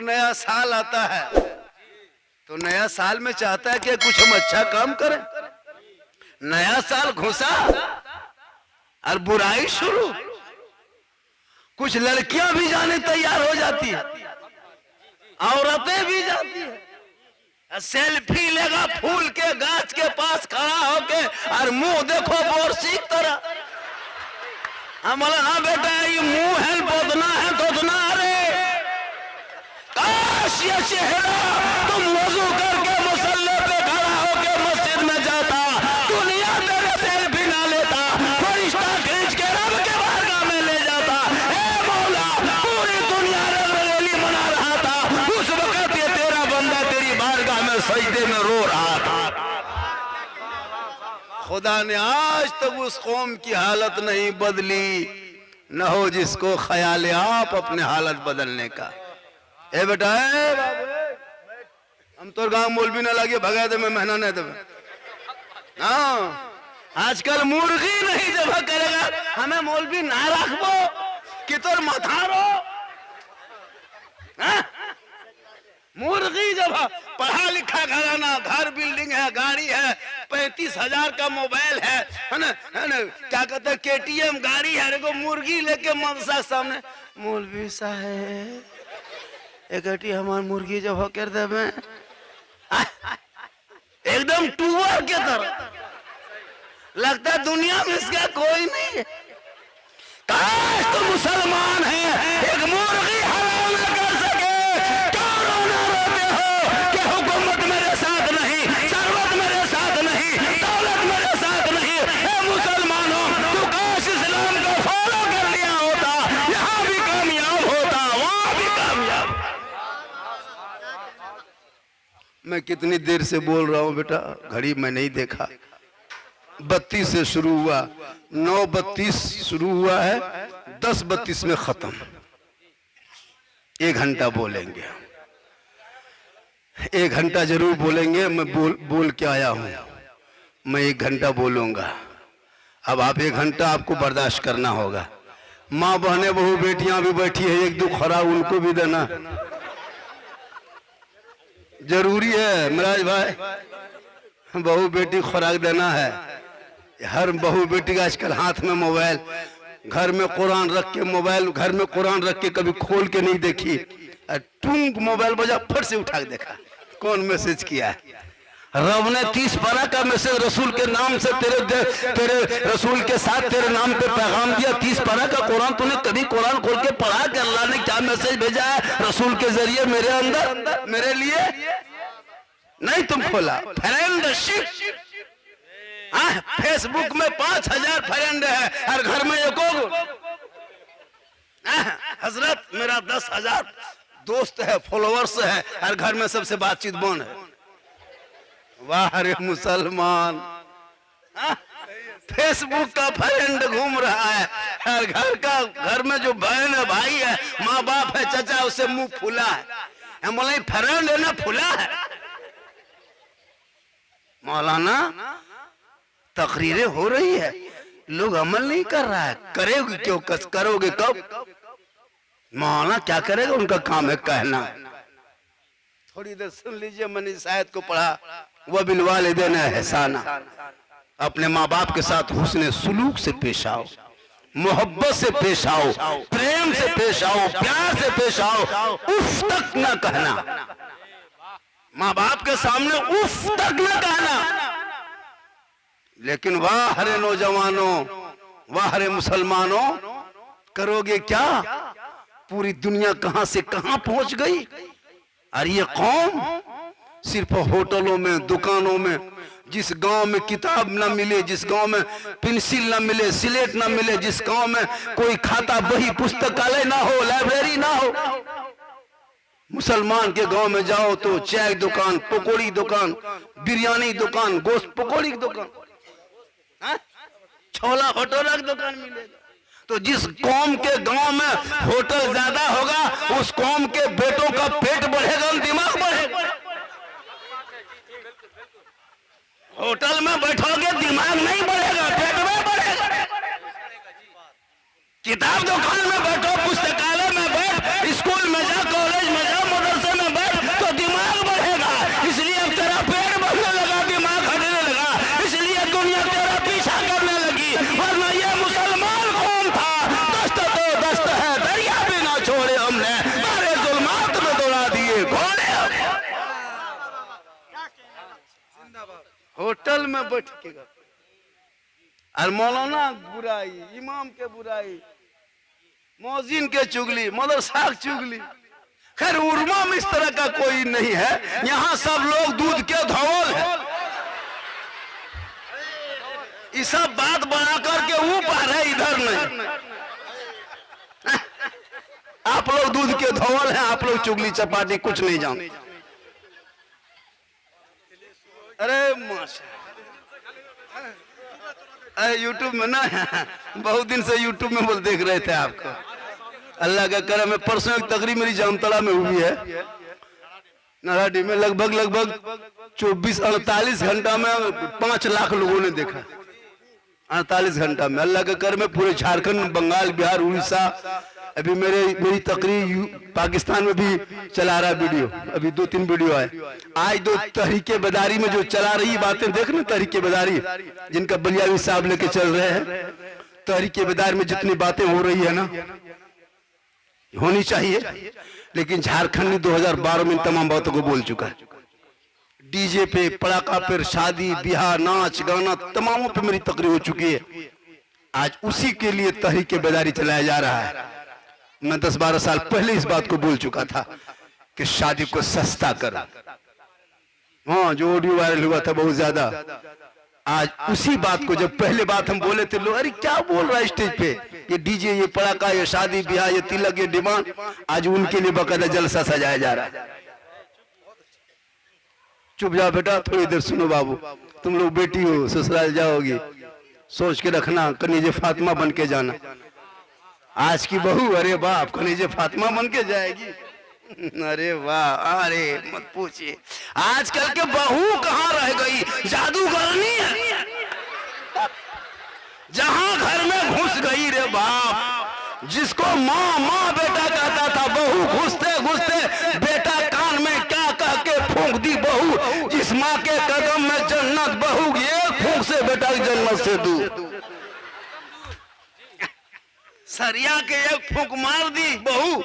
नया साल आता है तो नया साल में चाहता है कि कुछ हम अच्छा काम करें। नया साल घुसा और बुराई शुरू। कुछ लड़कियां भी जाने तैयार हो जाती है, औरतें भी जाती है। सेल्फी लेगा फूल के गाछ के पास खड़ा होके और मुंह देखो बोरसी की तरह। हम बोले हाँ बेटा ये मुंह है बोदना है दोदना। अरे काश ये चेहरा तुम वजू करके मुसल्ले पे खड़ा होके मस्जिद में जाता, दुनिया तेरे सेल्फी ना लेता, फरिश्ता खींच के रब के बारगाह में ले जाता। ए मौला पूरी दुनिया रंगरेली मना रहा था, उस वक्त ये तेरा बंदा तेरी बारगाह में सजदे में रो रहा था। खुदा ने आज तक उस कौम की हालत नहीं बदली, न हो जिसको ख्याल आप अपने हालत बदलने का। ए बेटा ए बाबू हम तो गांव मौलवी ना लगे भगा दे मैं मेहना नहीं देवे। हाँ आजकल मुर्गी नहीं जब करेगा हमें मौलवी ना रखबो कि तोर मथारो। मुर्गी जब पढ़ा लिखा घराना, घर बिल्डिंग है, गाड़ी है, 35,000 का मोबाइल है ना, क्या कहते हैं KTM गाड़ी है, देखो मुर्गी लेके मदरसा सामने मौलवी साहब एक हमार मुर्गी जब कर दे में एकदम टूअर के तरह लगता है दुनिया में इसका कोई नहीं है। काश तो मुसलमान है एक मुर्गी हलाल न कर सके। क्यों रोना रोते हो कि हुकूमत मेरे साथ नहीं, सरवत मेरे साथ नहीं, दौलत मेरे साथ नहीं। ए मुसलमानों तू काश इस्लाम को फॉलो कर लिया होता, यहाँ भी कामयाब होता, वहां भी कामयाब। मैं कितनी देर से बोल रहा हूँ बेटा, घड़ी में नहीं देखा। 32 से शुरू हुआ, 9:32 शुरू हुआ है, 10:32 में खत्म। 1 घंटा बोलेंगे, 1 घंटा जरूर बोलेंगे। मैं बोल के आया हूँ, मैं 1 घंटा बोलूंगा। अब आप 1 घंटा आपको बर्दाश्त करना होगा। माँ बहनें बहू बेटियां भी बैठी है, 1-2 खुराक उनको भी देना जरूरी है। मिराज भाई बहू बेटी खुराक देना है। हर बहू बेटी का आजकल हाथ में मोबाइल, घर में कुरान रख के मोबाइल, घर में कुरान रख के कभी खोल के नहीं देखी। टूंग मोबाइल बजा फट से उठा के देखा कौन मैसेज किया है। रब ने 30 पारा का मैसेज रसूल के नाम से तेरे रसूल के साथ तेरे नाम पे पैगाम दिया। 30 पारा का कुरान तूने कभी कुरान खोल के पढ़ा कि अल्लाह ने क्या मैसेज भेजा है रसूल के जरिए मेरे अंदर मेरे लिए? नहीं तुम खोला। फ्रेंडशिप, फेसबुक में 5000 फ्रेंड है और घर में एक हजरत मेरा 10,000 दोस्त है, फॉलोअर्स है और घर में सबसे बातचीत बंद है। वाह रे मुसलमान, फेसबुक का फ्रेंड घूम रहा है और घर में जो बहन है, भाई है, माँ बाप है, चाचा, उसे मुंह फूला है। बोला फ्रेंड है ना फूला है। मौलाना तकरीरें हो रही है, लोग अमल नहीं कर रहा है। करेगी क्यों, करोगे कब? मौलाना क्या करेगा, उनका काम है कहना। थोड़ी देर सुन लीजिए, मैंने इस आयत को पढ़ा, वह बिलवालिदैन एहसाना, अपने माँ बाप के साथ हुस्ने सुलूक से पेश आओ, मोहब्बत से पेश आओ, प्रेम से पेश आओ, प्यार से पेश आओ, उफ तक न कहना। माँ बाप के सामने उफ तक न कहना। लेकिन वाह रे नौजवानों, वाह रे मुसलमानों, करोगे क्या? पूरी दुनिया कहां से कहां पहुंच गई और ये कौम सिर्फ होटलों में, दुकानों में, जिस गांव में किताब ना मिले, जिस गांव में पेंसिल ना मिले, सिलेट ना मिले, जिस गांव में कोई खाता बही पुस्तकालय ना हो, लाइब्रेरी ना हो, मुसलमान के गांव में जाओ तो चाय दुकान, पकौड़ी दुकान, बिरयानी दुकान, गोश्त पकौड़ी की दुकान, छोला भटूरा की दुकान मिलेगा। तो जिस कौम के गांव में होटल ज्यादा होगा उस कौम के बेटों का पेट बढ़ेगा, दिमाग बढ़ेगा। होटल में बैठोगे दिमाग नहीं बढ़ेगा, पेट में बढ़ेगा। किताब दुकान में बैठो, पुस्तकालय में बैठ, स्कूल में जा, कॉलेज में जा, मदरसे होटल में बैठ के और मौलाना बुराई, इमाम के बुराई, मौजिन के चुगली, मदरसा चुगली। खैर उर्मा में इस तरह का कोई नहीं है, यहाँ सब लोग दूध के धौल है। ये सब बात बना करके ऊपर है, इधर नहीं। आप लोग दूध के धौल हैं, आप लोग चुगली चपाटी कुछ नहीं जानते। अरे माशा यूट्यूब में ना, बहुत दिन से यूट्यूब में बोल देख रहे थे आपको। अल्लाह का करम है, परसों एक तकरीब मेरी जामतड़ा में हुई है, नाराडी में। लगभग 24-48 घंटा में 5 लाख लोगों ने देखा। 48 घंटा में अल्लाह का करम है। पूरे झारखंड, बंगाल, बिहार, उड़ीसा, अभी मेरी तकरीर पाकिस्तान में भी चला रहा है वीडियो। अभी 2-3 वीडियो है। आज 2 तहरीके बेदारी में जो चला रही बातें देखना, तहरीके बेदारी जिनका बलियावी साहब लेके चल रहे हैं, तहरीके बेदारी में जितनी बातें हो रही है ना, होनी चाहिए। लेकिन झारखंड ने 2012 में तमाम बातों को बोल चुका है। डीजे पे, पड़ाका पे, शादी ब्याह, नाच गाना, तमामों पे मेरी तकरीर हो चुकी है। आज उसी के लिए तहरीके बेदारी चलाया जा रहा है। मैं 10-12 साल पहले इस बात को बोल चुका था कि शादी को सस्ता कर। हाँ, जो ऑडियो वायरल हुआ था बहुत ज्यादा, आज उसी बात को जब पहले बात हम बोले थे, लोग अरे क्या बोल रहा है स्टेज पे, ये डीजे, ये पड़ाका, ये शादी ब्याह, ये तिलक, ये डिमांड, आज उनके लिए बकायदा जलसा सजाया जा रहा है। चुप जाओ बेटा, थोड़ी देर सुनो बाबू, तुम लोग बेटी हो, ससुराल जाओगी, सोच के रखना कनीजे फातिमा बन के जाना। आज की बहू, अरे बाप, कनीजे फातिमा बन के जाएगी। अरे वाह, अरे मत पूछिए, आजकल के बहू कहाँ रह गई, जादूगरनी है। जहां घर में घुस गई रे बाप, जिसको माँ माँ बेटा कहता था, बहू घुसते घुसते बेटा कान में क्या कह के फूंक दी बहू। जिस माँ के कदम में जन्नत, बहू एक फूंक से बेटा की जन्नत से दूर। सरिया के एक फूंक मार दी बहू।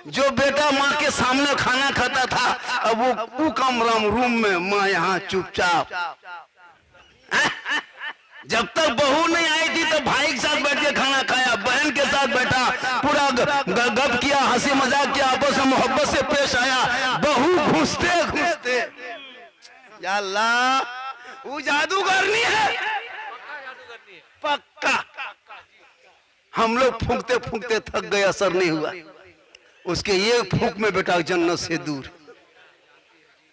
जो बेटा माँ के सामने खाना खाता था, अब वो कमरा रूम में, माँ यहाँ चुपचाप। जब तक बहू नहीं आई थी तो भाई के साथ बैठ के खाना खाया, बहन के साथ बैठा, पूरा गप किया, हंसी मजाक किया, आपस में मोहब्बत से पेश आया। बहू घुसते घुसते, या अल्लाह, वो जादूगरनी है पक्का। हम लोग फूंकते फूंकते थक गए, असर नहीं हुआ। उसके ये फूंक में बेटा जन्नत से दूर।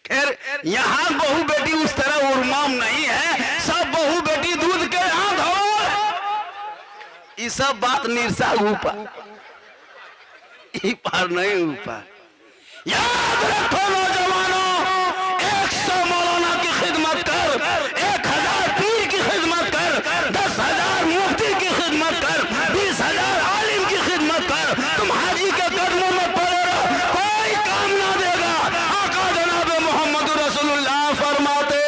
खैर, यहाँ बहू बेटी उस तरह उर्माम नहीं है, सब बहू बेटी दूध के यहाँ धो। ये सब बात निरसा ऊपर, पार नहीं ऊपर। याद रखो नौजवानों, 100 मौलाना की खिदमत कर, 1000 पीर की खिदमत कर, 10,000 मुफ्ती की खिदमत कर, 20,000 आलिम की खिदमत कर। तुम हाजी के कदमों में पड़े रहो, कोई काम ना देगा। आका जनाब मोहम्मद रसूलुल्लाह फरमाते,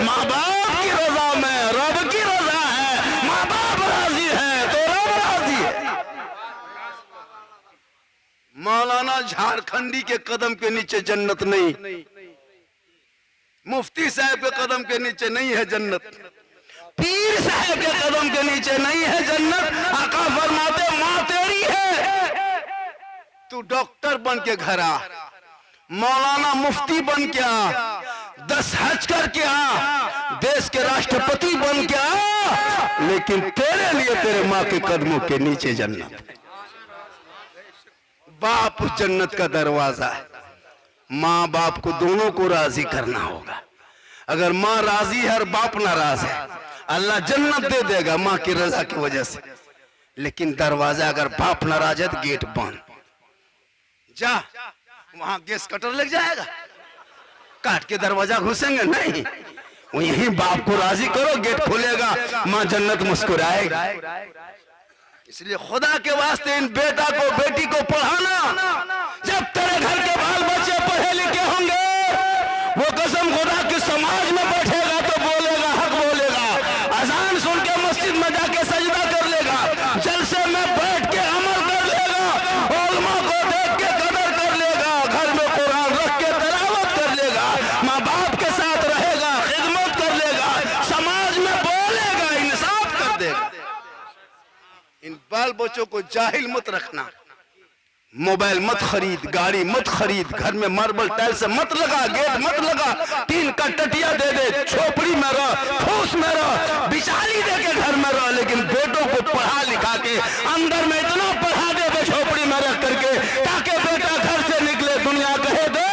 माँ बाप की रजा में रब की रजा है। माँ बाप राजी है तो रब राजी है। मौलाना झारखंडी के कदम के नीचे जन्नत नहीं, मुफ्ती साहब के कदम के नीचे नहीं है जन्नत, पीर साहब के कदम के नीचे नहीं है जन्नत। आका फरमाते, माँ तेरी है, तू डॉक्टर बन के घर आ, मौलाना मुफ्ती बन के आ, 10 हज करके आ, देश के राष्ट्रपति बन के आ, लेकिन तेरे लिए तेरे माँ के कदमों के नीचे जन्नत। बाप उस जन्नत का दरवाजा है। माँ बाप को दोनों को राजी करना होगा। अगर माँ राजी है और बाप नाराज है, अल्लाह जन्नत दे देगा माँ की रजा की वजह से। लेकिन दरवाजा अगर बाप नाराज है तो गेट बंद। जा वहां गैस कटर लग जाएगा, काट के दरवाजा घुसेंगे नहीं। यही बाप को राजी करो, गेट खुलेगा, माँ जन्नत मुस्कुराएगी। इसलिए खुदा के वास्ते इन बेटा को बेटी को पढ़ाना। जब तेरे घर के बाल बच्चे पढ़े लिखे होंगे, वो कसम खुदा के समाज में बैठेगा तो बोलेगा, हक बोलेगा। अजान सुन के मस्जिद में जाके सजदा कर लेगा, जलसे में बैठ के अमल कर लेगा, उलमा को देख के कदर कर लेगा, घर में कुरान रख के तिलावत कर लेगा, माँ बाप के साथ रहेगा, खिदमत कर लेगा, बच्चों को जाहिल मत रखना। मोबाइल मत खरीद, गाड़ी मत खरीद, घर में मार्बल टाइल्स मत लगा, गेट मत लगा, टीन का टटिया दे दे, झोपड़ी में रह, फूस में रह, बिचाली दे के घर में रह, लेकिन बेटों को पढ़ा लिखा के अंदर में इतना पढ़ा दे के झोपड़ी में रख करके, ताकि बेटा घर से निकले दुनिया कहे दे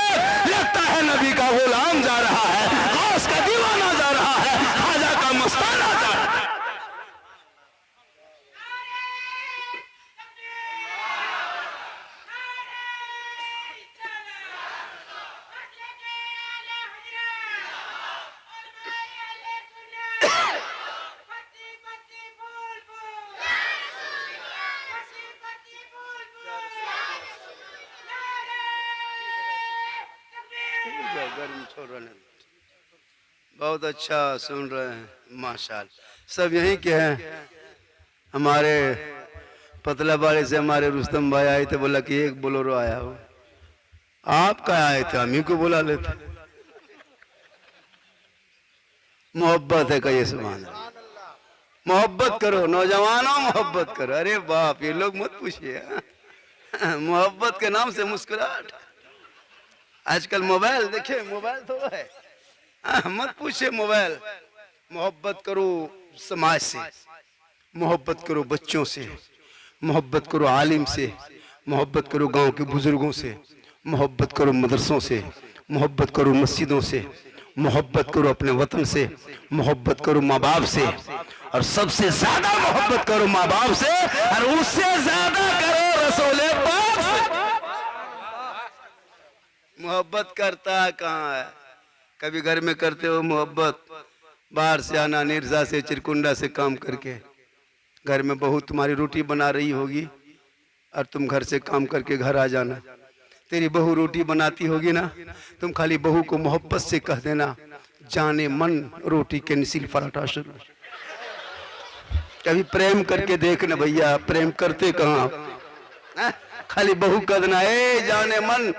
लगता है नबी का गुलाम जा रहा है, गौस का दीवाना जा रहा है, खाजा का मस्ताना जा रहा है। बहुत अच्छा सुन रहे हैं, माशाल्लाह। सब यहीं के हैं। हमारे पतलाबाड़ी से हमारे रुस्तम भाई आए थे, बोला कि एक बोलेरो आया हो। आप क्या आए थे, हम ही को बुला लेते। मोहब्बत है कहिए सुभान अल्लाह। मोहब्बत करो नौजवानों, मोहब्बत करो। अरे बाप, ये लोग मत पूछिए, मोहब्बत के नाम से मुस्कुराहट। आजकल मोबाइल देखिए, मोबाइल तो है, मत पूछिए मोबाइल। मोहब्बत करो समाज से, मोहब्बत करो बच्चों से, मोहब्बत करो आलिम से, मोहब्बत करो गांव के बुजुर्गों से, मोहब्बत करो मदरसों से, मोहब्बत करो मस्जिदों से, मोहब्बत करो अपने वतन से, मोहब्बत करो माँ बाप से, और सबसे ज्यादा मोहब्बत करो माँ बाप से, और उससे ज्यादा करो रसूल पाक से। मोहब्बत करता कहाँ है? कभी घर में करते हो मोहब्बत? बाहर से आना, निर्जा से, चिरकुंडा से काम करके, घर में बहू तुम्हारी रोटी बना रही होगी और तुम घर से काम करके घर आ जाना। तेरी बहू रोटी बनाती होगी ना, तुम खाली बहू को मोहब्बत से कह देना, जाने मन रोटी के नसील पराठा शुरू। कभी प्रेम करके देखना भैया, प्रेम करते कहाँ? खाली बहू कह देना, ए जाने मन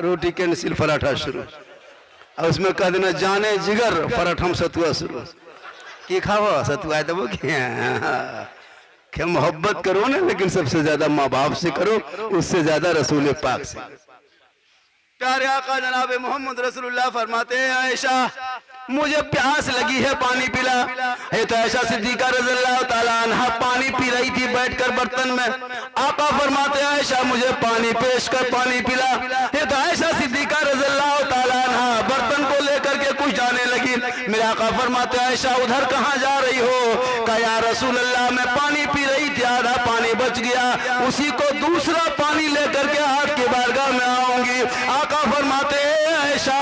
रोटी के नसील पराठा शुरू, और उसमें कह देना जाने जिगर पराठम सतुआ शुरू। की खाओ सतुआ तो वो क्या? मोहब्बत करो ना, लेकिन सबसे ज्यादा माँ बाप से करो, उससे ज्यादा रसूल पाक से। प्यारे आका जनाब मोहम्मद रसूलुल्लाह फरमाते हैं, आयशा मुझे प्यास लगी है, पानी पिला। ये तो आयशा सिद्दीका रज़ियल्लाहु ताला अन्हा पानी पी रही थी बैठकर बर्तन में। आका फरमाते हैं, आयशा मुझे पानी पेश कर, पानी पिला। ये तो आयशा सिद्दीका रज़ियल्लाहु ताला अन्हा बर्तन को लेकर के कुछ जाने लगी। मेरे आका फरमाते हैं, आयशा उधर कहाँ जा रही हो? कहा या रसूल अल्लाह, मैं पानी पी रही थी, आधा पानी बच गया, उसी को दूसरा पानी लेकर के आपकी बारगाह में आऊंगी। आका फरमाते हैं, आयशा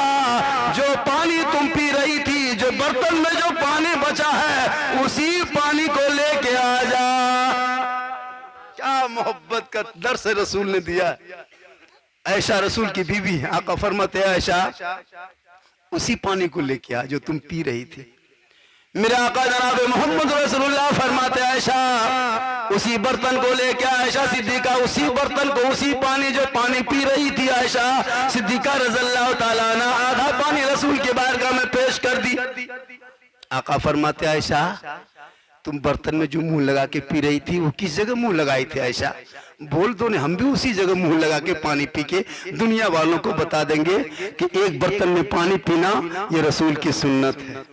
जो पानी तुम पी रही थी, जो बर्तन में जो पानी बचा है, उसी पानी को लेके आ जा। क्या मोहब्बत का दर्स रसूल ने दिया। आयशा रसूल की बीवी, आका फरमाते हैं, आयशा उसी पानी को लेके आ जो तुम पी रही थी। मेरे आका जनाब मोहम्मद रसूलुल्लाह फरमाते, आयशा उसी बर्तन को लेके, आयशा सिद्दीका उसी बर्तन को, उसी पानी जो पानी पी रही थी आयशा सिद्दीका रज़ियल्लाहु ताला अन्हा, आधा पानी रसूल के बारगाह में पेश कर दी। आका फरमाते, आयशा तुम बर्तन में जो मुंह लगा के पी रही थी, वो किस जगह मुंह लगाई थी? आयशा बोल दो ने, हम भी उसी जगह मुंह लगा के पानी पी के दुनिया वालों को बता देंगे कि एक बर्तन में पानी पीना ये रसूल की सुन्नत है।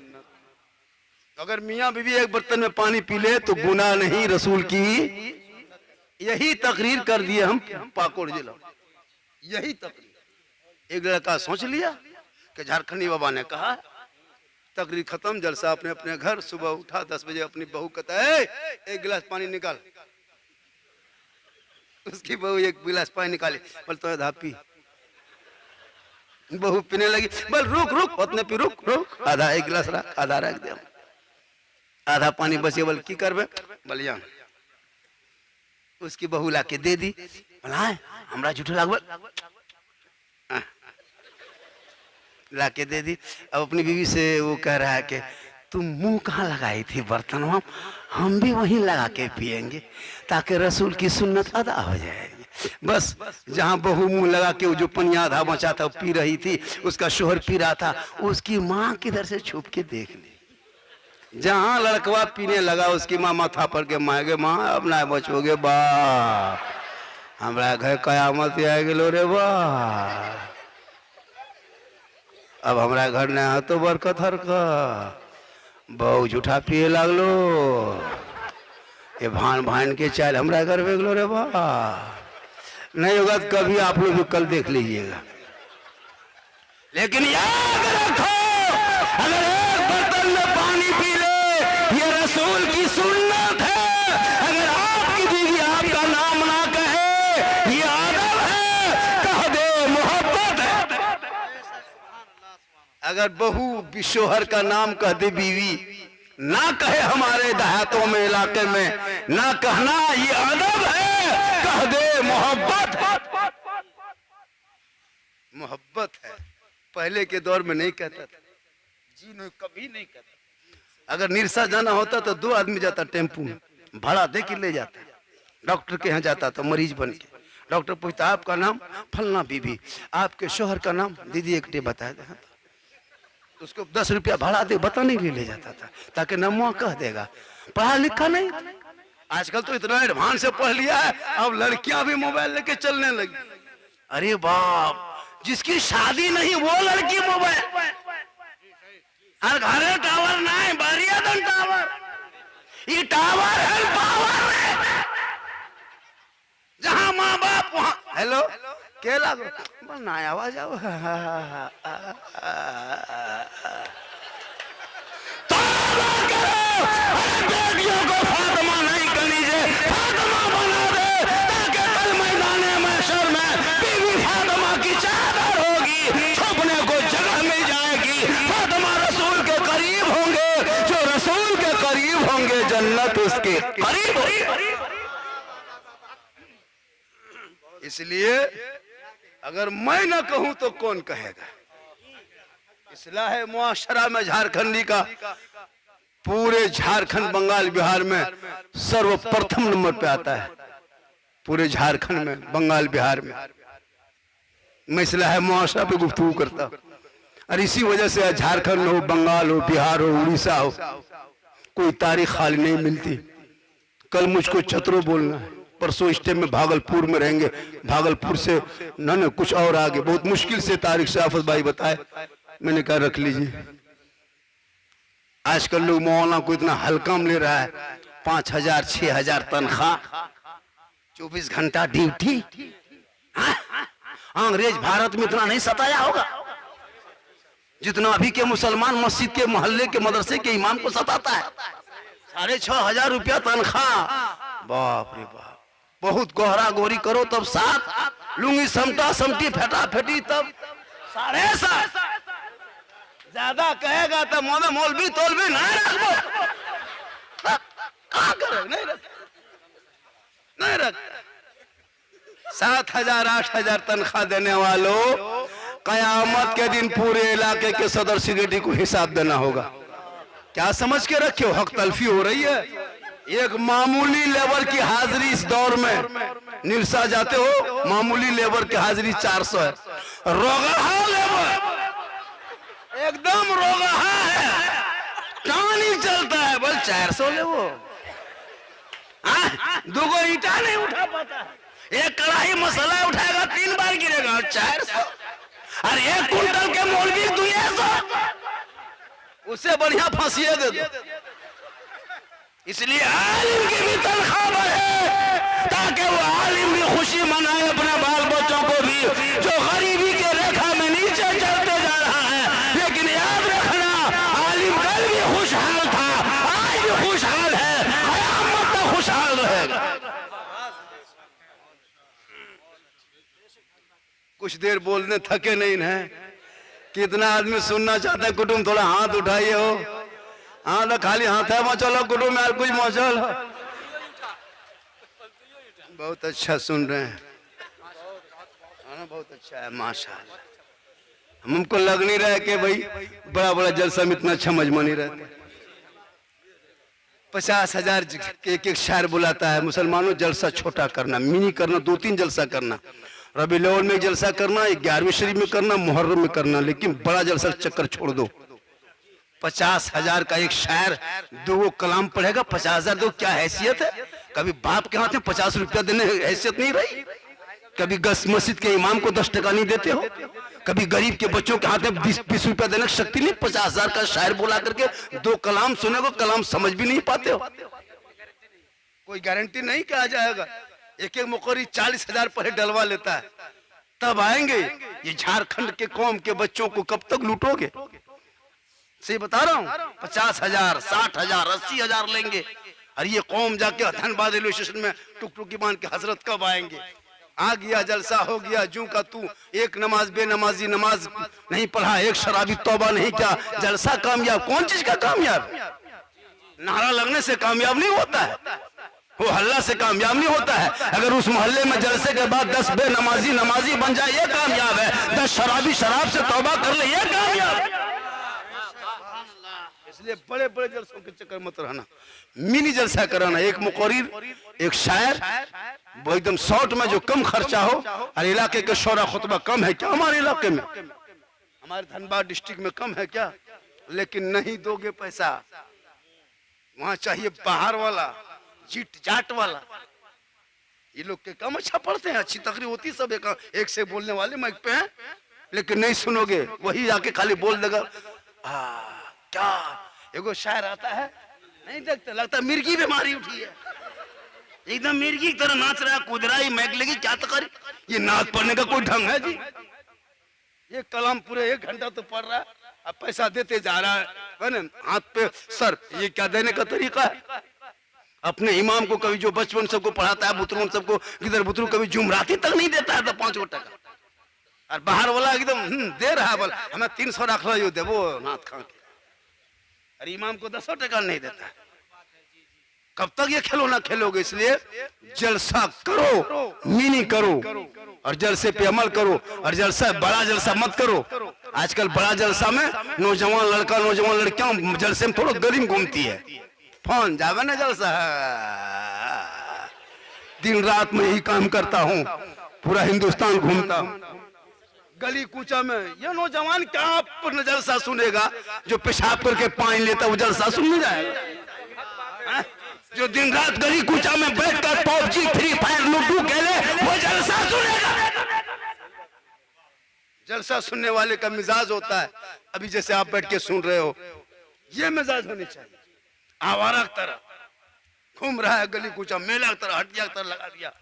अगर मियाँ बीवी एक बर्तन में पानी पी ले तो गुनाह नहीं, रसूल की यही तकरीर कर दिए हम पाकुड़ जिला। यही तकरीर एक लड़का सोच लिया कि झारखंडी बाबा ने कहा, तकरीर खत्म, जलसा अपने अपने घर। सुबह उठा 10 बजे, अपनी बहू कहता है एक गिलास पानी निकाल। उसकी बहू एक गिलास पानी निकाली, बोल तो आधा पी। बहू पीने लगी, बोल रुक रुक उतने पी, रुक रुक, आधा एक गिलास रख, आधा रख दे, आधा पानी बचे, बोल की करबे? बलिया उसकी बहू लाके दे दी। बोला हमरा झूठो लागल, लाके दे दी। अब अपनी बीवी से वो कह रहा है कि तुम मुंह कहाँ लगाई थी बर्तन में, हम भी वहीं लगा के पिएंगे ताकि रसूल की सुन्नत अदा हो जाएगी। बस जहाँ बहू मुंह लगा के वो जो पनिया आधा बचा था पी रही थी, उसका शोहर पी रहा था, उसकी माँ किधर से छुप के देख ली। जहां लड़कवा पीने लगा उसकी माँ माथा पर के मांगे, माँ अब ना बचोगे बा, हमारा घर कयामत आ गलो रे बा, अब हमारा घर न तो बरकत हर का बहु झूठा पिए लगलो, ये भान भान के चाल हमारा घर भेगलो रे बा। नहीं होगा तो कभी आप लोग भी कल देख लीजिएगा। लेकिन याद रखो, अगर एक बर्तन में पानी पी ले, ये रसूल की सुन्नत है। अगर आपकी बीवी आपका नाम ना कहे, ये आदब है, कह दे मोहब्बत है। अगर बहू बिशोहर का नाम कह दे बीवी, ना कहे हमारे देहातों में इलाके में ना कहना, ये अदब है, कह दे मोहब्बत। मोहब्बत है, पहले के दौर में नहीं कहता था जी, नहीं कभी नहीं कहता। अगर निरसा जाना होता तो 2 आदमी जाता टेम्पू में, भाड़ा दे के ले जाता, डॉक्टर के यहाँ जाता तो मरीज बन के, डॉक्टर पूछता आपका नाम, फलना बीबी, आपके शोहर का नाम, दीदी एक डे बताया था, उसको 10 रुपया भाड़ा दे बताने के लिए ले जाता था, ताकि नमवा कह देगा। पढ़ा लिखा नहीं, आजकल तो इतना एडवांस से पढ़ लिया है, अब लड़कियां भी मोबाइल लेके चलने लगी। अरे बाप, जिसकी शादी नहीं वो लड़की मोबाइल, हर घरे टावर ना है, बारिया दन टावर, ये टावर है पावर है, जहां माँ बाप वहां। हेलो के लागो ना आवाज आओ, बेटियों को फातिमा नहीं करनी चाहिए, फातिमा बना दे, ताकि कल मैदाने महशर में बीवी फातिमा की चादर होगी, छुपने को जगह मिल जाएगी। फातिमा रसूल के करीब होंगे, जो रसूल के करीब होंगे जन्नत उसके करीब होगी। इसलिए अगर मैं न कहूं तो कौन कहेगा। इस्लाह मुआशरा में झारखंडी का पूरे झारखंड बंगाल बिहार में सर्वप्रथम नंबर पे आता है, पूरे झारखंड में बंगाल बिहार में मैं इस्लाह मुआशरा पे गुफ्तगू करता हूं। और इसी वजह से झारखंड हो, बंगाल हो, बिहार हो, उड़ीसा हो, कोई तारीख खाली नहीं मिलती। कल मुझको चतरो बोलना है, परसों इस टाइम में भागलपुर में रहेंगे, भागलपुर से न कुछ और आगे, बहुत मुश्किल से तारीख से आफत भाई बताए, मैंने कहा रख लीजिए। आजकल लोग मौलाना को इतना हल्का में ले रहा है, 5,000 6,000 तनख्वाह, 24 घंटा ड्यूटी। अंग्रेज भारत में इतना नहीं सताया होगा जितना अभी के मुसलमान मस्जिद के मोहल्ले के मदरसे के इमाम को सताता है। 6,500 रुपया तनख्वाह, बाप रे बाप। बहुत गोहरा गोरी करो तब 7, लुंगी समटा समटी फेटा फेटी तब 7.5। ज्यादा कहेगा तो मौलवी तोलवी ना रखो, नहीं रख। 7,000 8,000 तनख्वाह देने वालों, कयामत के दिन पूरे इलाके के सदर सेक्रेटरी को हिसाब देना होगा। क्या समझ के रखे हो, हक तलफी हो रही है। एक मामूली लेबर की हाजिरी इस दौर में निरसा जाते हो, मामूली लेबर की हाजिरी 400 है। रोगहा लेबर एकदम रोगहा है, कहां नहीं चलता है, बस 400 ले वो, 2 ईटा नहीं उठा पाता, एक कढ़ाई मसाला उठाएगा 3 बार गिरेगा, 400। और 1 कुंटल के मौलवी 200, उससे बढ़िया फांसिए दे दो। इसलिए आलिम की भी तनख्वाह बढ़े, ताकि वो आलिम भी खुशी मनाए अपने बाल बच्चों को भी, जो गरीबी के रेखा में नीचे चलते जा रहा है। लेकिन याद रखना, आलिम कल भी खुशहाल था, आज भी खुशहाल है, क़यामत तक खुशहाल रहेगा। कुछ देर बोलने थके नहीं है, कितना आदमी सुनना चाहता है। कुटुंब थोड़ा हाथ उठाइए हो, हाँ तो खाली हाथ है मचलो, कुटुंब में कुछ मचल। बहुत अच्छा सुन रहे हैं, बहुत अच्छा है माशाअल्लाह। हमको लग नहीं रहा है कि भाई बड़ा बड़ा जलसा में इतना अच्छा मजमा नहीं रहता। 50,000 एक शायर बुलाता है, मुसलमानों जलसा छोटा करना, मिनी करना, 2-3 जलसा करना, रबी अव्वल में जलसा करना, 11वीं शरीफ में करना, मुहर्रम में करना, लेकिन बड़ा जलसा चक्कर छोड़ दो। 50,000 का एक शायर, 2 कलाम पढ़ेगा, 50,000 दो, क्या हैसियत है? कभी बाप के हाथ में 50 रुपया देने हैसियत नहीं रही? कभी मस्जिद के इमाम को 10 टका नहीं देते हो? कभी गरीब के बच्चों के हाथ में 20 रुपया देने की शक्ति नहीं? 50,000 का शायर बोला करके 2 कलाम सुने को, कलाम समझ भी नहीं पाते हो। कोई गारंटी नहीं कि आ जाएगा। एक एक मुकर्री 40,000 पर डलवा लेता है, तब आएंगे। ये झारखंड के कौम के बच्चों को कब तक लूटोगे? सही बता रहा हूँ। 50,000, 60,000, 80,000 लेंगे, और ये कौम जाके धनबाद रेलवे स्टेशन में टुक टुकी मान के हजरत कब आएंगे? आ गया जलसा हो गया जू का तू, एक नमाज बेनमाजी नमाज नहीं पढ़ा, एक शराबी तौबा नहीं किया, जलसा कामयाब? कौन चीज का कामयाब? नारा लगने से कामयाब नहीं होता है, वो हल्ला से कामयाब नहीं होता है। अगर उस मोहल्ले में जलसे के बाद 10 बेनमाजी नमाजी बन जाए, ये कामयाब है। 10 शराबी शराब से तौबा कर ले, ये कामयाब है। इसलिए बड़े बड़े जलसों के चक्कर मत रहना, मिनी जलसा कराना। एक मुकर्रिर, एक शायर, वो एकदम शॉर्ट में जो कम खर्चा हो। और इलाके के शोरा खुतबा कम है क्या हमारे इलाके में? हमारे धनबाद डिस्ट्रिक्ट में कम है क्या? लेकिन नहीं दोगे पैसा, वहां चाहिए बाहर वाला, जीट जाट वाला। ये लोग के कम अच्छा पढ़ते हैं, अच्छी तकरीर होती, सब एक से बोलने वाले माइक पे हैं, लेकिन नहीं सुनोगे, वही आके खाली बोल देगा। क्या एगो शायर आता है, नहीं देखते, लगता मिर्गी बीमारी उठी है, एकदम मिर्गी की तरह नाच रहा है, कूद रहा है, मैक लगी, क्या तकरीर? ये नाच पढ़ने का कोई ढंग है जी? ये कलाम पूरे 1 घंटा तो पढ़ रहा है, अब पैसा देते जा रहा है ना, हाथ पे सर। ये क्या देने का तरीका है? अपने इमाम को कभी जो बचपन सबको पढ़ाता है, बुतरू सबको, किधर बुतरू कभी जुमराती तक नहीं देता है, तो 5 टका। और बाहर वाला एकदम दे रहा है, बोला हमें 300 रख लो, दे वो नाथ खा के, और इमाम को 10 टका नहीं देता। कब तक ये खिलौना खेलोगे? इसलिए जलसा करो, मिनी करो, और जलसे पे अमल करो। और जलसा, बड़ा जलसा मत करो। आजकल बड़ा जलसा में नौजवान लड़का नौजवान लड़कियां जलसे में थोड़ा गली में घूमती है, फोन जावे ना जलसा। दिन रात में यही काम करता हूँ, पूरा हिंदुस्तान घूमता हूँ, गली कूचा में। ये नौजवान क्या जलसा सुनेगा? जो पेशाब करके पानी लेता वो जलसा सुनने जाएगा? जो दिन रात गली कूचा में बैठकर पबजी, फ्री फायर, लूडो खेले, वो जलसा सुनेगा? जलसा सुनने वाले का मिजाज होता है, अभी जैसे आप बैठ के सुन रहे हो, ये मिजाज होनी चाहिए। आवारा की तरह घूम रहा है गली कूचा, मेला की तरह, हटिया की तरह लगा दिया।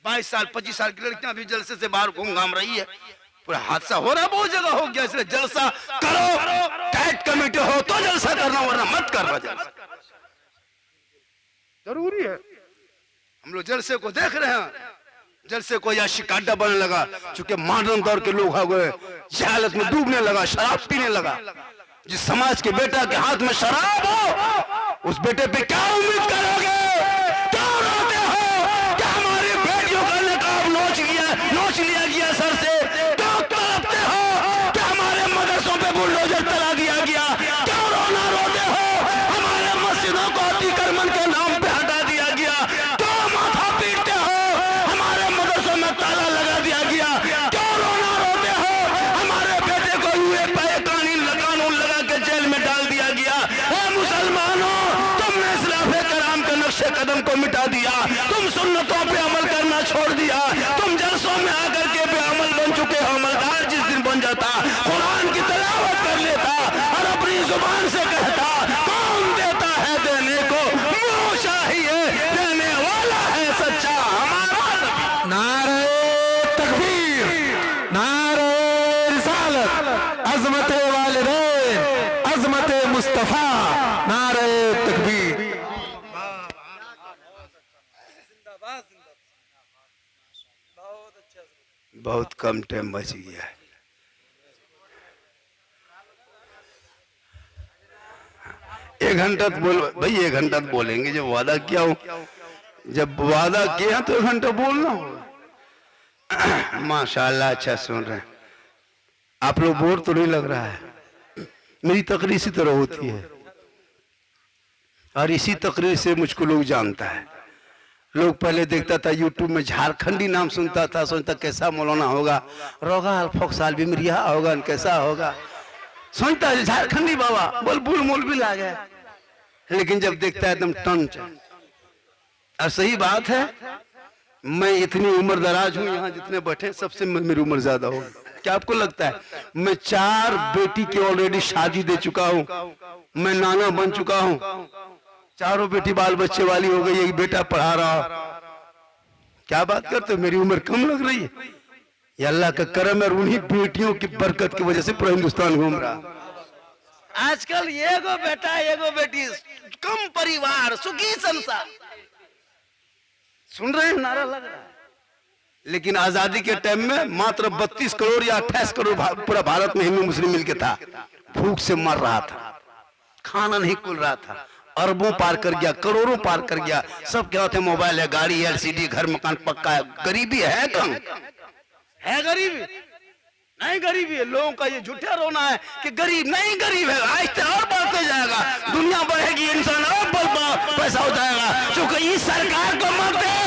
22 साल 25 साल की लड़कियां भी जलसे से बाहर घूम घाम रही है। पूरा हादसा हो रहा है, बहुत जगह हो गया। इसलिए जलसा करो, टाइट कमेटी हो तो जलसा करना, वरना मत करना। जलसा जरूरी है। हम लोग जलसे को देख रहे हैं, जलसे को या शिकाडा बनने लगा, चूंकि मॉडर्न दौर के लोग हो गए, जहालत में डूबने लगा, शराब पीने लगा। जिस समाज के बेटा के हाथ में शराब हो, उस बेटे पे क्या उम्मीद करोगे? क्यों रोते हो? क्या हमारी बेटियों का नकाब नोच लिया गया सर से? क्यों तड़पते हो? क्या हमारे मदरसों पे बुलडोजर चला दिया गया? क्यों रोना रोते हो? हमारे मस्जिदों को अतिक्रमण के नाम पे हटा दिया गया। क्यों माथा पीटते हो? हमारे मदरसों में ताला लगा दिया गया। क्यों रोना रोते हो? हमारे बेटे को हुए कानून लगा के जेल में डाल दिया गया। मुसलमानों, तुमने इस्लाफ़े कराम के नक्शे कदम को मिटा दिया, तुम सुन्नतों पे अमल करना छोड़ दिया, तुम जलसों में आकर के बेअमल बन चुके हो। अमलदार जिस दिन बन जाता, कुरान की तिलावत कर लेता और अपनी जुबान से कहता, कौन देता है देने को, वो शाही है, देने वाला है सच्चा हमारा। नारे तकबीर, नारे रिसालत, अज़मत वालिदैन, अज़मत मुस्तफा, नारे तकबीर। बहुत कम टाइम बच गया है। एक घंटा तो बोल भाई, 1 घंटा तो बोलेंगे। जब वादा किया हो, जब वादा किया तो 1 घंटा बोलना होगा। माशाल्लाह, अच्छा सुन रहे हैं आप लोग। बोर तो नहीं लग रहा है? मेरी तकरीर इसी तरह होती है, और इसी तकरीर से मुझको लोग जानता है। लोग पहले देखता था यूट्यूब में, झारखंडी नाम सुनता था, सोचता कैसा मौलाना होगा, रोगा अल्फोक साल बिमरिया होगा, कैसा होगा। सोचता है झारखंडी बाबा बोल बुल मुल भी ला गया, लेकिन जब देखता है एकदम टन टन। और सही बात है, मैं इतनी उम्र दराज हूं, यहाँ जितने बैठे सबसे मेरी उम्र ज्यादा होगी। क्या आपको लगता है? मैं 4 बेटी की ऑलरेडी शादी दे चुका हूं, मैं नाना बन चुका हूं, चारों बेटी बाल बच्चे वाली हो गई, एक बेटा पढ़ा रहा। क्या बात करते हो, मेरी उम्र कम लग रही है? ये अल्लाह का करम है, और उन्हीं बेटियों की बरकत की वजह से पूरा हिंदुस्तान घूम रहा। आजकल एगो बेटा एगो बेटी, कम परिवार सुखी संसार, सुन रहे हैं नारा लग रहा है। लेकिन आजादी के टाइम में मात्र 32 करोड़ या 28 करोड़ पूरा भारत में हिंदू मुस्लिम मिलके था। भूख से मर रहा था, खाना नहीं खुल रहा था, अरबों पार कर गया, करोड़ों पार कर गया। सब क्या होते, मोबाइल है, गाड़ी है, LCD, घर मकान पक्का है। गरीबी है कम? है गरीबी? नहीं गरीबी है। लोगों का ये झूठा रोना है कि गरीब नहीं, गरीब है, आहिस्ते और बढ़ते जाएगा, दुनिया बढ़ेगी, इंसान और पैसा हो जाएगा। क्योंकि इस सरकार को मत दे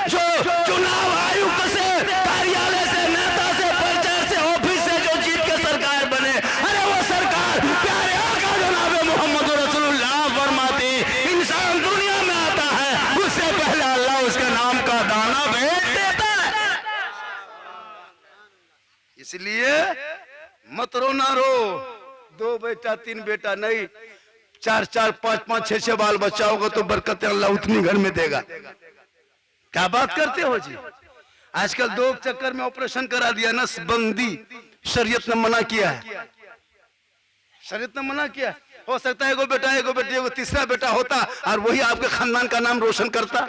जो चुनाव आयुक्त से, कार्यालय से, नेता से, पंचायत से, ऑफिस से जो जीत के सरकार बने, अरे वो सरकार प्यारे आका जनाब मोहम्मद रसूलुल्लाह फरमाते, इंसान दुनिया में आता है उससे पहले अल्लाह उसके नाम का दाना भेज देता है। इसलिए मत रो ना रो, 2 बेटा 3 बेटा नहीं, 4-4, 5-5, 6-6 बाल बच्चा होगा तो बरकत अल्लाह उतनी घर में देगा। क्या बात करते हो जी? आजकल 2 चक्कर में ऑपरेशन करा दिया, नसबंदी शरीयत ने मना किया है, शरीयत ने मना किया। हो सकता है एगो बेटा एगो बेटी एगो तीसरा बेटा होता और वही आपके खानदान का नाम रोशन करता।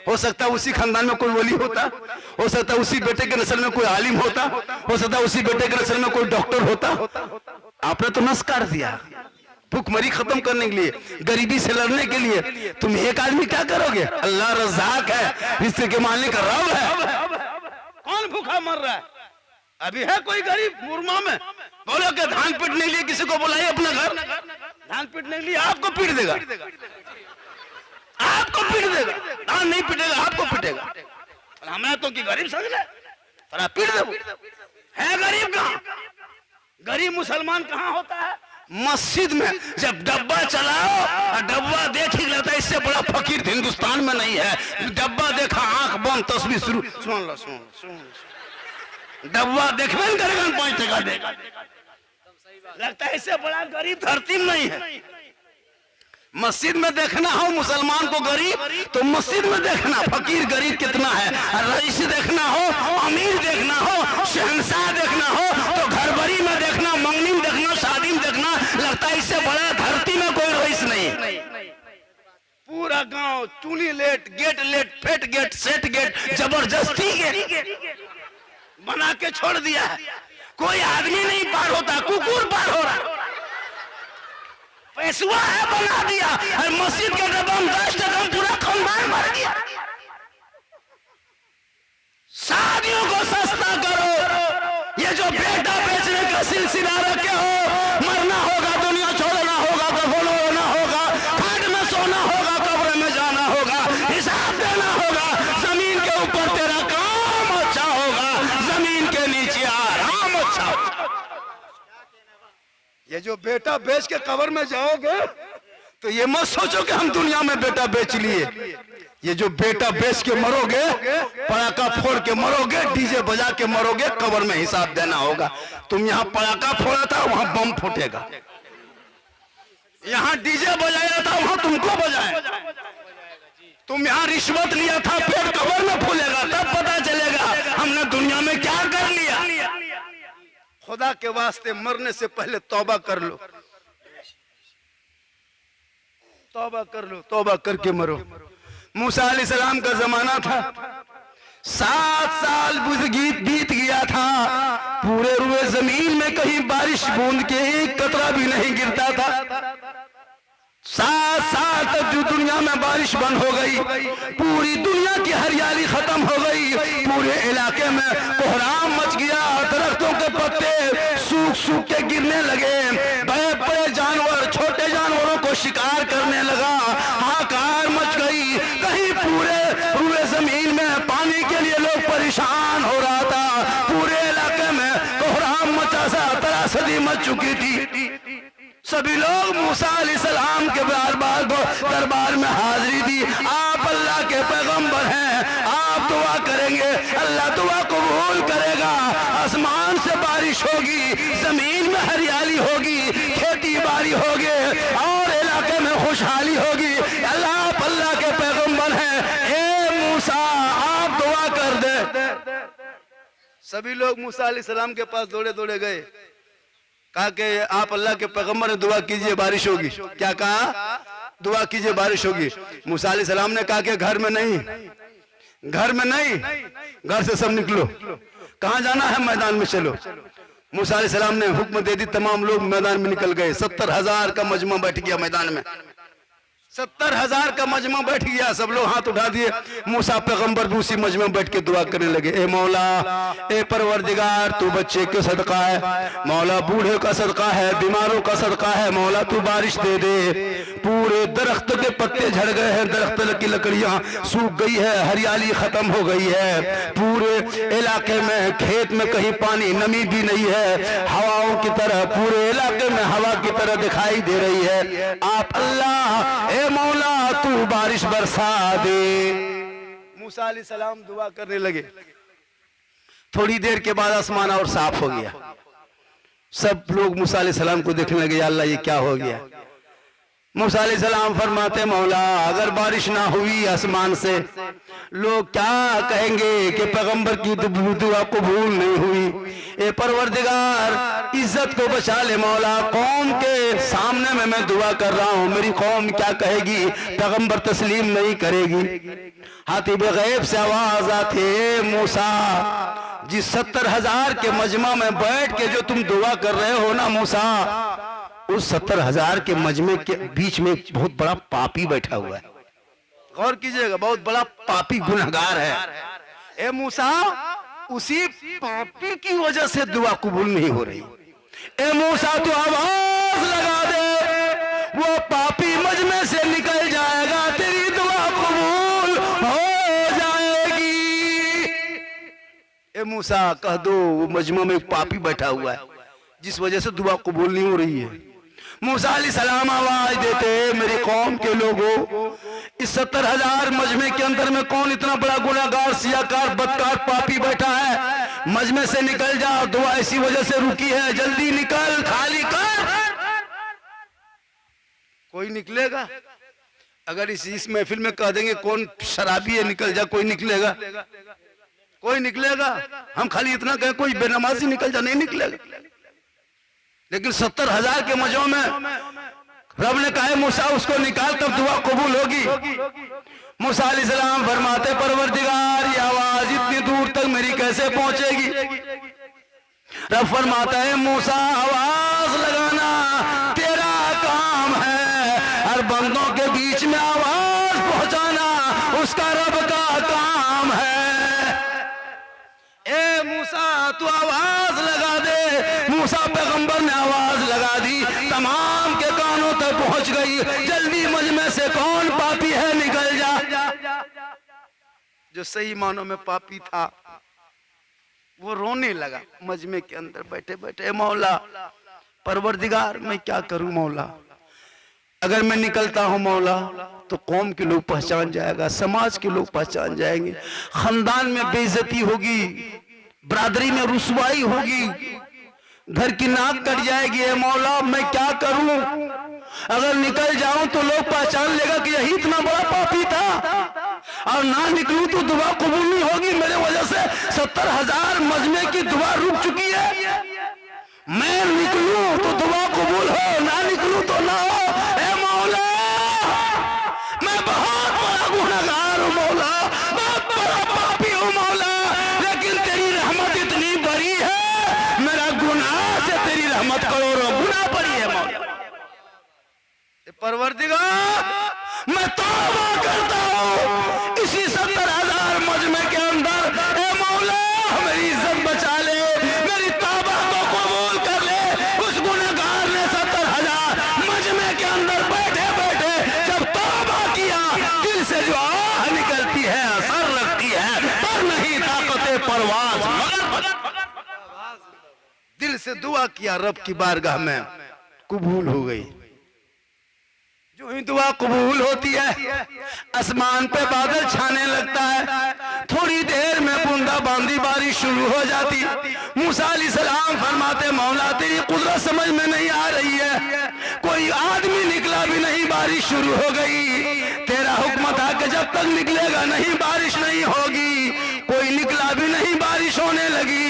हो सकता है उसी खानदान में कोई वली होता, हो सकता है उसी बेटे के नस्ल में कोई आलिम होता, हो सकता है उसी बेटे के नस्ल में कोई डॉक्टर होता। आपने तो नस काट दिया भूखमरी खत्म करने के लिए, गरीबी से लड़ने के लिए। तुम एक आदमी क्या करोगे? अल्लाह रज़ाक है, रिज़्क़ के मालिक रब है। कौन भूखा मर रहा है? अभी है कोई गरीब मुरमा में? बोलो कि धान पीटने के लिए किसी को बुलाइए अपना घर, धान पीटने के लिए आपको पीट देगा, आपको पीट देगा। धान नहीं पीटेगा, आपको पीटेगा। हमें तो कि गरीब समझ ले, पर आप पीट दो। है गरीब कहाँ? गरीब मुसलमान कहाँ होता है? मस्जिद में। जब डब्बा चलाओ और डब्बा देख ही लेता है, इससे बड़ा फकीर हिंदुस्तान में नहीं है। डब्बा देखा, आंख बंद, तस्वीर शुरू, सुन लो, सुन डब्बा देखना नहीं करेगा, 5 टका देगा। लगता है इससे बड़ा गरीब धरती में नहीं है। मस्जिद में देखना हो मुसलमान को गरीब, तो मस्जिद में देखना फकीर गरीब कितना है। रईस देखना हो, अमीर देखना हो, शहंशाह देखना हो, तो घरबरी में देखना, मंगनी में देखना, शादी में देखना। लगता है इससे बड़ा धरती में कोई रईस नहीं। पूरा गांव चूनी लेट, गेट लेट, फेट गेट, सेट गेट, जबरदस्ती गेट बना के छोड़ दिया है। कोई आदमी नहीं पार होता, कुकुर पार हो रहा। पैसवा है बना दिया, और मस्जिद के डब्बा में 10 टका पूरा खानदान मर गया। शादियों को सस्ता करो। ये जो बेटा बेचने का सिलसिला रखे हो, मरना होगा, दुनिया छोड़ना होगा, कफन होना होगा, खाट में सोना होगा, कब्र में जाना होगा, हिसाब देना होगा। जमीन के ऊपर तेरा काम अच्छा होगा, जमीन के नीचे आराम अच्छा होगा। ये जो बेटा बेच के कब्र में जाओगे तो ये मत सोचो कि हम दुनिया में बेटा बेच लिए। ये जो बेटा बेच के मरोगे, पटाखा फोड़ के मरोगे, डीजे बजा के मरोगे, कब्र में हिसाब देना होगा। तुम यहाँ पटाखा फोड़ा था, वहां बम फूटेगा। यहाँ डीजे बजाया था, वहां तुमको बजाए। तुम यहाँ रिश्वत लिया था, पेट कब्र में फूलेगा, तब पता चलेगा हमने दुनिया में क्या कर लिया। खुदा के वास्ते मरने से पहले तौबा कर लो, तौबा कर लो, तौबा करके मरो। मूसा अलैहिस्सलाम का जमाना था, 7 साल बीत गया था, पूरे रुए जमीन में कहीं बारिश बूंद के एक कतरा भी नहीं गिरता था। 7 साल तक जो दुनिया में बारिश बंद हो गई, पूरी दुनिया की हरियाली खत्म हो गई, पूरे इलाके में कोहराम मच गया, दरख्तों के पत्ते सूख के गिरने लगे, बड़े बड़े जानवर छोटे जानवरों को शिकार करने लगा, हाहाकार मच गई। कहीं पूरे जमीन में पानी के लिए लोग परेशान हो रहा था, पूरे इलाके में कोहराम मचा सा, तरह त्रासदी मच चुकी थी। सभी लोग मूसा अलैहिस्सलाम के दरबार में हाजिरी दी। आप अल्लाह के पैगंबर हैं, आप दुआ करेंगे, अल्लाह दुआ कबूल करेगा, आसमान से बारिश होगी, जमीन में हरियाली होगी, खेती बाड़ी होगी और इलाके में खुशहाली होगी। अल्लाह के पैगंबर हैं, ए मूसा आप दुआ कर दे। सभी लोग मूसा अलैहिस्सलाम के पास दौड़े दौड़े गए, कहा कि आप अल्लाह के पैगंबर ने दुआ कीजिए बारिश होगी। क्या कहा? दुआ कीजिए बारिश होगी। मूसा अलैहिस्सलाम ने कहा कि घर में नहीं, घर में नहीं, घर से सब निकलो, कहां जाना है? मैदान में चलो। मूसा अलैहिस्सलाम ने हुक्म दे दी, तमाम लोग मैदान में निकल गए। 70,000 का मजमा बैठ गया मैदान में, 70,000 का मजमा बैठ गया। सब लोग हाथ उठा दिए। मूसा पैगंबर भी उसी मजमे में बैठ के दुआ करने लगे, ए मौला, ए परवरदिगार, तू बच्चे का सदका है, मौला बूढ़े का सदका है, बीमारों का सदका है, मौला तू बारिश दे दे। पूरे दरख्त के पत्ते झड़ गए हैं, दरख्त की लकड़ियां सूख गई है, हरियाली खत्म हो गई है, पूरे इलाके में खेत में कहीं पानी नमी भी नहीं है, हवाओं की तरह पूरे इलाके में हवा की तरह दिखाई दे रही है। आप अल्लाह, ए मौला तू बारिश बरसा दे। मूसा अलैहिस्सलाम दुआ करने लगे। थोड़ी देर के बाद आसमान और साफ हो गया। सब लोग मूसा अलैहिस्सलाम को देखने लगे, या अल्लाह ये क्या हो गया? मूसा अलैहिस्सलाम फरमाते, मौला अगर बारिश ना हुई आसमान से, लोग क्या कहेंगे कि पैगंबर की दुआ कबूल नहीं हुई। ए परवरदिगार इज्जत को बचा ले मौला, कौम के सामने में मैं दुआ कर रहा हूं, मेरी कौम क्या कहेगी? पैगंबर तस्लीम नहीं करेगी। हाथी गैब से आवाज आती है, मूसा जिस 70,000 के मजमा में बैठ के जो तुम दुआ कर रहे हो ना मूसा, उस 70,000 के मजमे के बीच में एक बहुत बड़ा पापी बैठा हुआ है। गौर कीजिएगा, बहुत बड़ा पापी गुनहगार है। ए मूसा, उसी पापी की वजह से दुआ कबूल नहीं हो रही। ए मूसा तू आवाज लगा दे, वो पापी मजमे से निकल जाएगा, तेरी दुआ कबूल हो जाएगी। ए मूसा कह दो, वो मजमा में एक पापी बैठा हुआ है जिस वजह से दुआ कबूल नहीं हो रही है। मूसा अलैहिस्सलाम आवाज देते, मेरी कौम के लोगों, इस 70,000 मजमे के अंदर में कौन इतना बड़ा गुनाहगार, सियाकार, बदकार, पापी बैठा है? मजमे से निकल जा, दुआ इसी वजह से रुकी है, जल्दी निकल, खाली कर। कोई निकलेगा? अगर इस महफिल में कह देंगे कौन शराबी है, निकल जा, कोई निकलेगा? कोई निकलेगा? हम खाली इतना कहें कोई बेनमाजी निकल जा, नहीं निकलेगा। लेकिन 70,000 के मजों में रब ने कहा मूसा उसको निकाल, तब दुआ कबूल होगी। मूसा अलैहिस्सलाम फरमाते, परवरदिगार ये आवाज इतनी दूर तक मेरी कैसे पहुंचेगी? रब फरमाता है, मूसा आवाज लगाना तेरा काम है, हर बंदों के बीच में आवाज पहुंचाना उसका रब का काम है। ए मूसा तू आवाज लगा दे। मूसा पैगंबर ने आवाज लगा दी, तमाम के कानों तक पहुंच गई, जल्दी मजमे से कौन पापी है निकल जा। जो सही मानों में पापी था वो रोने लगा मजमे के अंदर बैठे बैठे, मौला परवरदिगार मैं क्या करूं मौला, अगर मैं निकलता हूं मौला तो कौम के लोग पहचान जाएगा, समाज के लोग पहचान जाएंगे, खानदान में बेइज्जती होगी, बरादरी में रुसवाई होगी, घर की नाक कट जाएगी। है मौला मैं क्या करूं, अगर निकल जाऊं तो लोग पहचान लेगा कि यही इतना बड़ा पापी था, और ना निकलूं तो दुआ कबूल नहीं होगी, मेरे वजह से 70,000 मजमे की दुआ रुक चुकी है। मैं निकलूं तो दुआ कबूल हो, ना निकलूं तो ना हो। ए मौला मैं बहुत बड़ा गुनहगार हूं मौला, बहुत बड़ा पापी हूं मौला, लेकिन तेरी रहमत इतनी बड़ी है, मेरा गुनाह से तेरी रहमत करोड़ों गुना बड़ी है मौला। परवरदिगार मैं तौबा करता हूं इसी 70,000 मजमे के अंदर, ए मौला मेरी इज्जत बचा ले, मेरी तौबा को कबूल कर ले। उस गुनहगार ने 70,000 मजमे के अंदर बैठे बैठे जब तौबा किया, दिल से जो आह निकलती है, असर लगती है, पर नहीं ताकते परवाज मगर दिल से दुआ किया, रब की बारगाह में कबूल हो गई। जो ही दुआ कबूल होती है, आसमान पे बादल छाने लगता है, थोड़ी देर में बूंदाबांदी बारिश शुरू हो जाती। मूसा अलैहिस्सलाम फरमाते, मौला तेरी कुदरत समझ में नहीं आ रही है, कोई आदमी निकला भी नहीं, बारिश शुरू हो गई। तेरा हुक्म था कि जब तक निकलेगा नहीं बारिश नहीं होगी। कोई निकला भी नहीं, बारिश होने लगी।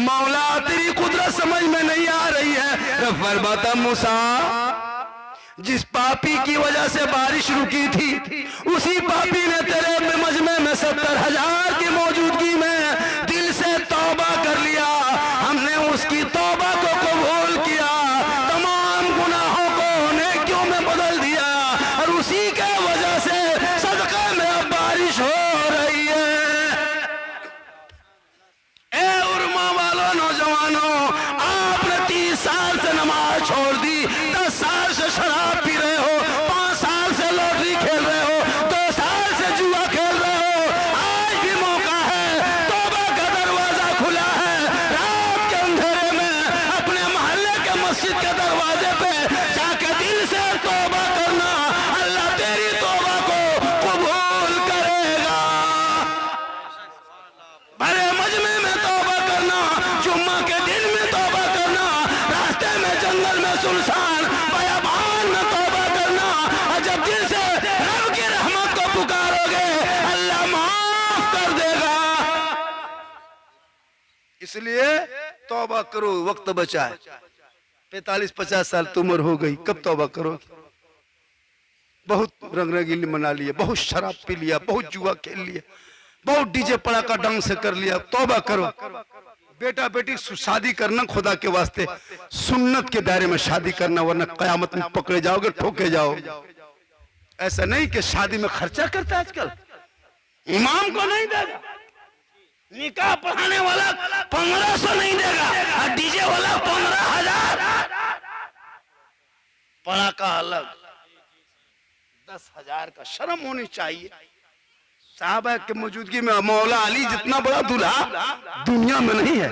मौला तेरी कुदरत समझ में नहीं आ रही है। रब फरमाता, मूसा जिस पापी की वजह से बारिश रुकी थी, उसी पापी ने तेरे मजमे में 70,000 की मौजूदगी में दिल से तौबा कर लिया। हमने उसकी तौबा को कबूल किया, तमाम गुनाहों को नेकियों में बदल दिया, और उसी के वजह से सदक़े में अब बारिश हो रही है। ए उर्मा वालों, नौजवानों, आपने 30 साल से नमाज छोड़ दी, 10 साल से शराब पी रहे हो, 5 साल से लॉटरी खेल रहे हो, 2 साल से जुआ खेल रहे हो। आज भी मौका है, तौबा का दरवाजा खुला है। रात के अंधेरे में अपने मोहल्ले के मस्जिद के दरवाजे पे जाके दिल से तौबा करना, अल्लाह तेरी तौबा को कबूल करेगा। बड़े मजमे में तौबा करना, जुम्मा के दिन में तौबा करना, रास्ते में जंगल में सुनसान बयाबान में तौबा करना, और जब दिल से रब की रहमत को पुकारोगे अल्लाह माफ कर देगा। इसलिए तौबा करो, वक्त बचा है। 45-50 साल की उम्र हो गई, कब तौबा करोगे? बहुत रंग रंगीली मना लिए, बहुत शराब पी लिया, बहुत जुआ खेल लिया, बहुत डीजे पड़ाका ढंग से कर लिया। तौबा करो। बेटा बेटी शादी करना खुदा के वास्ते सुन्नत के दायरे में शादी करना, वरना कयामत में पकड़े जाओगे, ठोके जाओ। ऐसा नहीं कि शादी में खर्चा करता है आजकल, इमाम को नहीं देगा, निकाह पढ़ाने वाला 1500 नहीं देगा, और डीजे वाला 15,000। पड़ाका अलग, 10,000 का। शर्म होनी चाहिए। साहबा के मौजूदगी में मौला अली जितना बड़ा दूल्हा दुनिया में नहीं है।